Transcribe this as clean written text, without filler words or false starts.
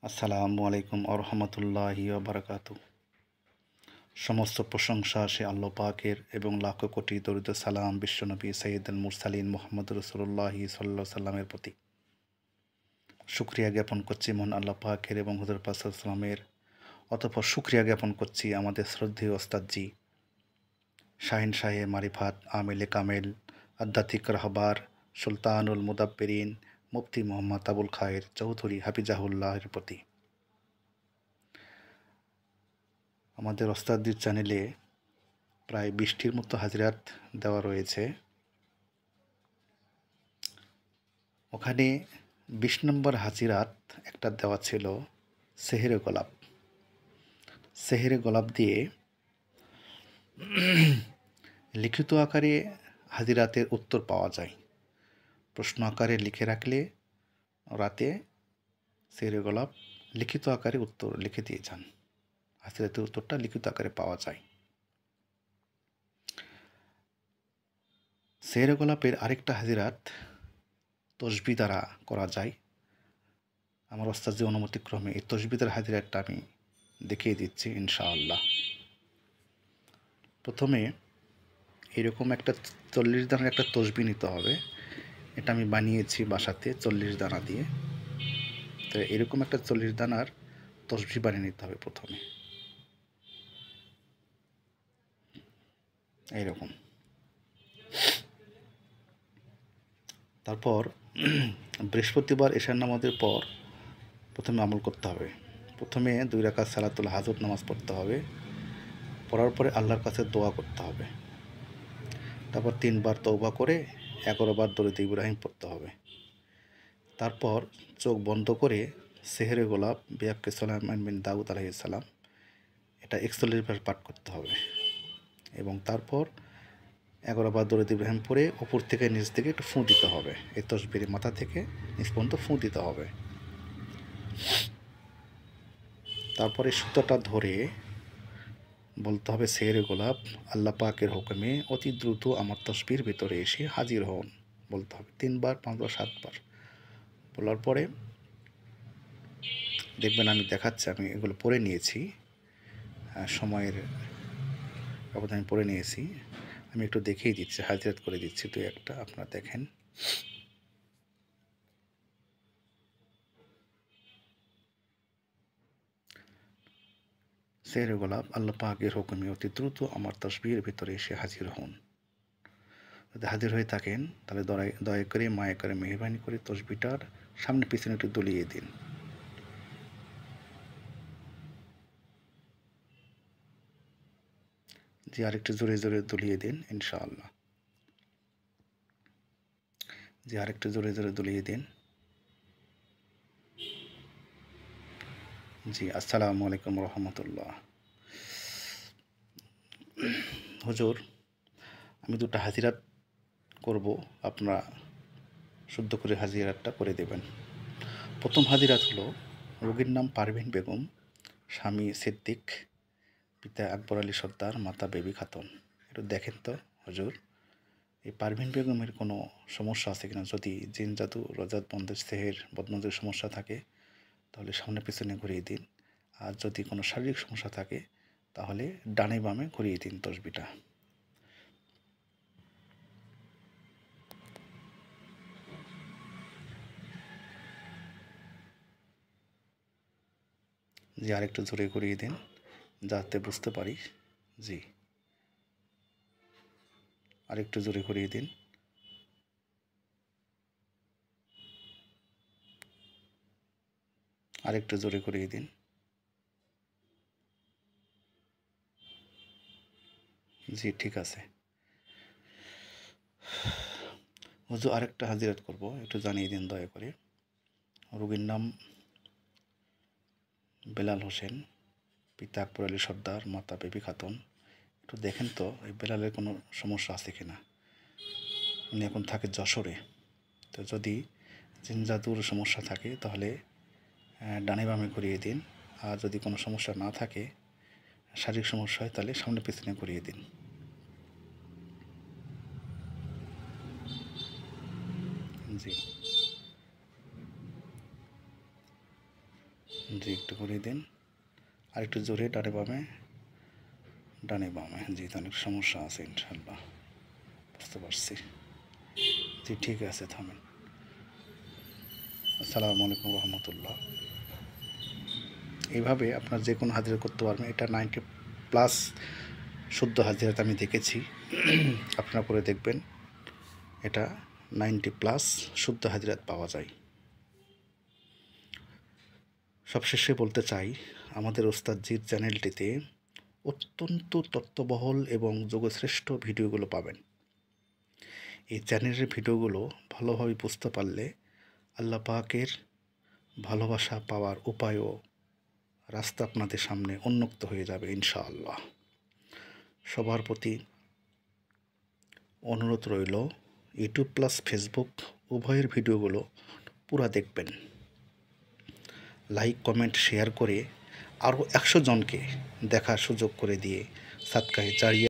আসসালামু আলাইকুম আরহামতুল্লাহি বারাকাতু। সমস্ত প্রশংসা সে আল্লাহ পাকের এবং লাখো কোটি দরুদ সালাম বিশ্বনবী সৈয়দুল মুরসালিন মুহাম্মদ রাসূলুল্লাহি সাল্লাল্লাহু সাল্লামের প্রতি শুকরিয়া জ্ঞাপন করছি মহান আল্লাহ পাকের এবং হুজুর পাক সাল্লাল্লাহু সাল্লামের। অতঃপর শুকরিয়া জ্ঞাপন করছি আমাদের শ্রদ্ধেয় ওস্তাদজি শাহিন শাহে মারিফাত আমিলে কামেল আধ্যাত্মিক রাহবার সুলতানুল মুদাব্বিরিন মুফতি মোহাম্মদ আবুল খায়ের চৌধুরী হাফিজাহুল্লাহের প্রতি। আমাদের ওস্তাদজির চ্যানেলে প্রায় 20টির মতো হাজিরাত দেওয়া রয়েছে। ওখানে 20 নম্বর হাজিরাত একটা দেওয়া ছিল সেহেরে গোলাপ। সেহেরে গোলাপ দিয়ে লিখিত আকারে হাজিরাতের উত্তর পাওয়া যায়। প্রশ্ন আকারে লিখে রাখলে রাতে সেহেরে গোলাপ লিখিত আকারে উত্তর লিখে দিয়ে যান, হাজিরাতের উত্তরটা লিখিত আকারে পাওয়া যায়। সেহেরে গোলাপের আরেকটা হাজিরাত তসবি দ্বারা করা যায়। আমার ওস্তাদজি অনুমতিক্রমে এই তসবিদের হাজিরাতটা আমি দেখিয়ে দিচ্ছি ইনশাআল্লাহ। প্রথমে এরকম একটা 40 দানার একটা তসবি নিতে হবে। এটা আমি বানিয়েছি বাসাতে 40 দানা দিয়ে। তো এরকম একটা 40 দানার তসবি বানিয়ে নিতে হবে প্রথমে, এইরকম। তারপর বৃহস্পতিবার এশার নামাজের পর প্রথমে আমল করতে হবে। প্রথমে 2 রাকাত সালাতুল হাজত নামাজ পড়তে হবে। পড়ার পরে আল্লাহর কাছে দোয়া করতে হবে। তারপর 3 বার তওবা করে 11 বার দরুদ ইব্রাহিম পড়তে হবে। তারপর চোখ বন্ধ করে সেহেরে গোলাপ বিয়াক্কে সুলাইমান বিন দাউদ আলাইহিস সালাম এটা 41 বার পাঠ করতে হবে এবং তারপর 11 বার দরুদ ইব্রাহিম পড়ে উপর থেকে নিচ থেকে একটু ফুঁ দিতে হবে। এই তসবির মাথা থেকে নিচ পর্যন্ত ফুঁ দিতে হবে। তারপরে সুতোটা ধরে বলতে হবে সেহেরে গোলাপ আল্লাহ পাকের হুকুমে অতি দ্রুত আমার তসবির ভিতরে এসে হাজির হন বলতে হবে 3 বার 5 বার 7 বার। বলার পরে দেখবেন আমি দেখাচ্ছি, আমি এগুলো পড়ে নিয়েছি, সময়ের ব্যবধানে পড়ে নিয়েছি। আমি একটু দেখিয়ে দিচ্ছি, হাজিরাত করে দিচ্ছি 2-1টা, আপনারা দেখেন। সেহেরে গোলাপ আল্লাহ পাকের হুকুমে অতি দ্রুত আমার তসবির ভিতরে এসে হাজির হন। যদি হাজির হয়ে থাকেন তাহলে দয়া করে মায়া করে মেহরবানি করে তসবিটার সামনে পিছনে একটু দুলিয়ে দিন। জি, আরেকটু জোরে জোরে দুলিয়ে দিন ইনশাআল্লাহ। জি, আরেকটু জোরে জোরে দুলিয়ে দিন। জি, আসসালামু আলাইকুম রহমতুল্লাহ। হুজুর, আমি 2টা হাজিরাত করব, আপনারা শুদ্ধ করে হাজিরাতটা করে দেবেন। প্রথম হাজিরাত হলো রোগীর নাম পারভিন বেগম, স্বামী সিদ্দিক, পিতা আকবর আলী সর্দার, মাতা বেবি খাতুন। একটু দেখেন তো হুজুর, এই পারভিন বেগমের কোনো সমস্যা আছে কিনা। যদি জিন জাদু রজাত বন্দেজ সেহের বদনজরের সমস্যা থাকে তাহলে সামনে পিছনে ঘুরিয়ে দিন, আর যদি কোনো শারীরিক সমস্যা থাকে তাহলে ডানে বামে ঘুরিয়ে দিন তসবিটা। জি, আরেকটু জোরে ঘুরিয়ে দিন যাতে বুঝতে পারি। জি, আরেকটু জোরে ঘুরিয়ে দিন। আরেকটু জোরে ঘুরিয়ে দিন। জি, ঠিক আছে। হুজুর, আরেকটা হাজিরাত করব, একটু জানিয়ে দিন দয়া করে। রোগীর নাম বেলাল হোসেন, পিতা আকবর আলী সর্দার, মাতা বেবি খাতুন। একটু দেখেন তো এই বেলালের কোনো সমস্যা আছে কিনা। উনি এখন থাকে যশোরে। তো যদি জিন জাদুর সমস্যা থাকে তাহলে ডানে বামে ঘুরিয়ে দিন, আর যদি কোনো সমস্যা না থাকে, শারীরিক সমস্যা হয়, তাহলে সামনে পিছনে ঘুরিয়ে দিন। জি, জি একটু করে দিন, আর একটু জোরে, ডানে বামে ডানে বামে। জি অনেক সমস্যা আছে ইনশাল্লাহ, বুঝতে পারছি। জি ঠিক আছে, থামেন। আসসালামু আলাইকুম রহমতুল্লাহ। এইভাবে আপনার যে কোনো হাজিরা করতে পারবেন। এটা 90+ শুদ্ধ হাজিরাতে আমি দেখেছি, আপনারা করে দেখবেন। এটা 90+ শুদ্ধ হাজিরাত পাওয়া যায়। সবশেষে বলতে চাই, আমাদের ওস্তাদজির চ্যানেলটিতে অত্যন্ত তথ্যবহুল এবং যোগশ্রেষ্ঠ ভিডিওগুলো পাবেন। এই চ্যানেলের ভিডিওগুলো ভালোভাবে বুঝতে পারলে আল্লাহ পাকের ভালোবাসা পাওয়ার উপায়ও রাস্তা আপনাদের সামনে উন্মুক্ত হয়ে যাবে ইনশাআল্লাহ। সবার প্রতি অনুরোধ রইল, ইউটিউব প্লাস ফেসবুক উভয়ের ভিডিওগুলো পুরা দেখবেন। লাইক কমেন্ট শেয়ার করে আরও 100 জনকে দেখার সুযোগ করে দিয়ে সাদকায়ে জারিয়া